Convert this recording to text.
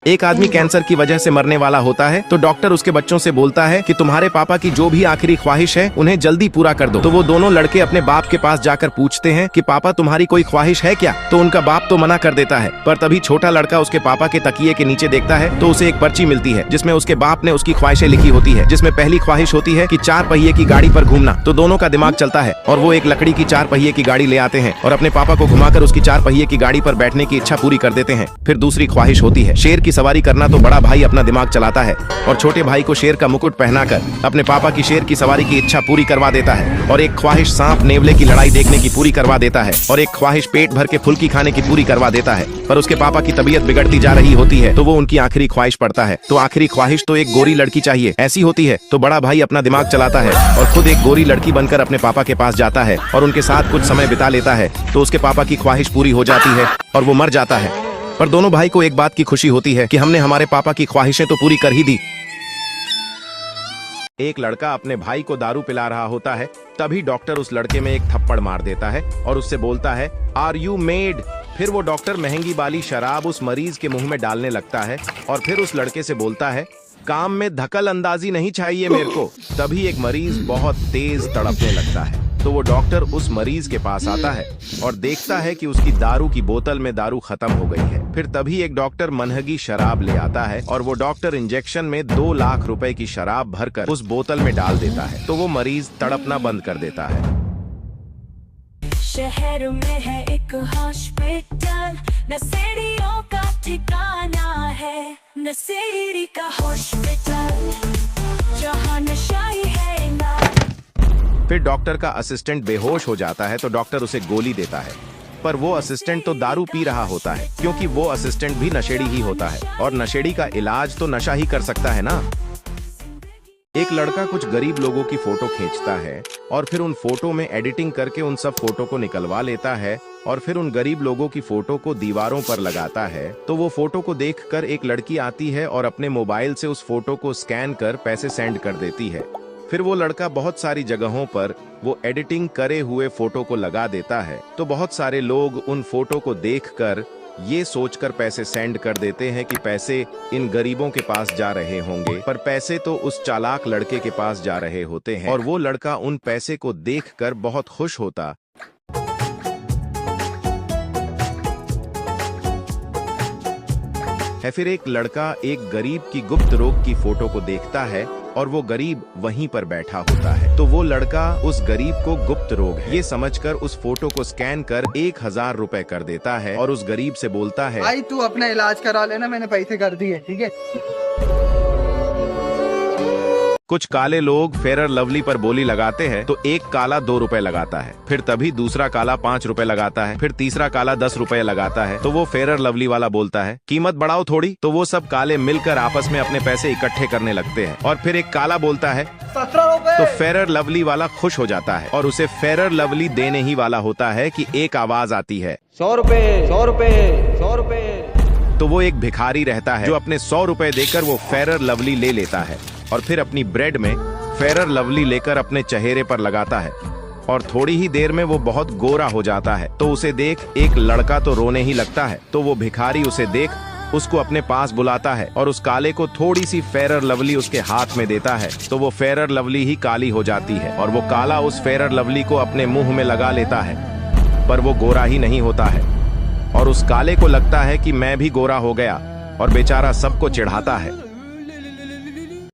एक आदमी कैंसर की वजह से मरने वाला होता है तो डॉक्टर उसके बच्चों से बोलता है कि तुम्हारे पापा की जो भी आखिरी ख्वाहिश है उन्हें जल्दी पूरा कर दो। तो वो दोनों लड़के अपने बाप के पास जाकर पूछते हैं कि पापा तुम्हारी कोई ख्वाहिश है क्या। तो उनका बाप तो मना कर देता है, पर तभी छोटा लड़का उसके पापा के तकिए के नीचे देखता है तो उसे एक पर्ची मिलती है जिसमें उसके बाप ने उसकी ख्वाहिशें लिखी होती है, जिसमें पहली ख्वाहिश होती है कि 4 पहिए की गाड़ी पर घूमना। तो दोनों का दिमाग चलता है और वो एक लकड़ी की 4 पहिए की गाड़ी ले आते हैं और अपने पापा को घुमाकर उसकी 4 पहिए की गाड़ी पर बैठने की इच्छा पूरी कर देते हैं। फिर दूसरी ख्वाहिश होती है शेर की सवारी करना। तो बड़ा भाई अपना दिमाग चलाता है और छोटे भाई को शेर का मुकुट पहनाकर अपने पापा की शेर की सवारी की इच्छा पूरी करवा देता है। और एक ख्वाहिश सांप नेवले की लड़ाई देखने की पूरी करवा देता है और एक ख्वाहिश पेट भर के फुल्की खाने की पूरी करवा देता है। पर उसके पापा की तबीयत बिगड़ती जा रही होती है तो वो उनकी आखिरी ख्वाहिश पड़ता है। तो आखिरी ख्वाहिश तो एक गोरी लड़की चाहिए ऐसी होती है। तो बड़ा भाई अपना दिमाग चलाता है और खुद एक गोरी लड़की बनकर अपने पापा के पास जाता है और उनके साथ कुछ समय बिता लेता है। तो उसके पापा की ख्वाहिश पूरी हो जाती है और वो मर जाता है। पर दोनों भाई को एक बात की खुशी होती है कि हमने हमारे पापा की ख्वाहिशें तो पूरी कर ही दी। एक लड़का अपने भाई को दारू पिला रहा होता है, तभी डॉक्टर उस लड़के में एक थप्पड़ मार देता है और उससे बोलता है आर यू मेड। फिर वो डॉक्टर महंगी वाली शराब उस मरीज के मुंह में डालने लगता है और फिर उस लड़के से बोलता है काम में दखल अंदाजी नहीं चाहिए मेरे को। तभी एक मरीज बहुत तेज तड़पने लगता है तो वो डॉक्टर उस मरीज के पास आता है और देखता है कि उसकी दारू की बोतल में दारू खत्म हो गई है। फिर तभी एक डॉक्टर मनहगी शराब ले आता है और वो डॉक्टर इंजेक्शन में 2 लाख रुपए की शराब भरकर उस बोतल में डाल देता है तो वो मरीज तड़पना बंद कर देता है। शहर में है एक हॉस्पिटल, नशेड़ियों का ठिकाना है, नशेड़ी का हॉस्पिटल जहाँ नशाई है ना। फिर डॉक्टर का असिस्टेंट बेहोश हो जाता है तो डॉक्टर उसे गोली देता है, पर वो असिस्टेंट तो दारू पी रहा होता है क्योंकि वो असिस्टेंट भी नशेड़ी ही होता है और नशेड़ी का इलाज तो नशा ही कर सकता है ना। एक लड़का कुछ गरीब लोगों की फोटो खींचता है और फिर उन फोटो में एडिटिंग करके उन सब फोटो को निकलवा लेता है और फिर उन गरीब लोगों की फोटो को दीवारों पर लगाता है। तो वो फोटो को देखकर एक लड़की आती है और अपने मोबाइल से उस फोटो को स्कैन कर पैसे सेंड कर देती है। फिर वो लड़का बहुत सारी जगहों पर वो एडिटिंग करे हुए फोटो को लगा देता है तो बहुत सारे लोग उन फोटो को देखकर ये सोचकर पैसे सेंड कर देते हैं कि पैसे इन गरीबों के पास जा रहे होंगे, पर पैसे तो उस चालाक लड़के के पास जा रहे होते हैं और वो लड़का उन पैसे को देखकर बहुत खुश होता है। फिर एक लड़का एक गरीब की गुप्त रोग की फोटो को देखता है और वो गरीब वहीं पर बैठा होता है तो वो लड़का उस गरीब को गुप्त रोग है ये समझकर उस फोटो को स्कैन कर 1000 रुपए कर देता है और उस गरीब से बोलता है भाई तू अपना इलाज करा लेना, मैंने पैसे कर दिए, ठीक है। कुछ काले लोग फेयर लवली पर बोली लगाते हैं तो एक काला 2 रुपए लगाता है, फिर तभी दूसरा काला 5 रुपए लगाता है, फिर तीसरा काला 10 रुपए लगाता है। तो वो फेयर लवली वाला बोलता है कीमत बढ़ाओ थोड़ी। तो वो सब काले मिलकर आपस में अपने पैसे इकट्ठे करने लगते हैं और फिर एक काला बोलता है 17 रुपए। तो फेयर लवली वाला खुश हो जाता है और उसे फेयर लवली देने ही वाला होता है कि एक आवाज आती है 100 रुपए 100 रुपए 100 रुपए। तो वो एक भिखारी रहता है जो अपने 100 रुपए देकर वो फेयर लवली ले लेता है और फिर अपनी ब्रेड में फेयर लवली लेकर अपने चेहरे पर लगाता है और थोड़ी ही देर में वो बहुत गोरा हो जाता है। तो उसे देख एक लड़का तो रोने ही लगता है तो वो भिखारी उसे देख उसको अपने पास बुलाता है और उस काले को थोड़ी सी फेयर लवली उसके हाथ में देता है तो वो फेयर लवली ही काली हो जाती है और वो काला उस फेयर लवली को अपने मुंह में लगा लेता है, पर वो गोरा ही नहीं होता है और उस काले को लगता है कि मैं भी गोरा हो गया और बेचारा सबको चिढ़ाता है।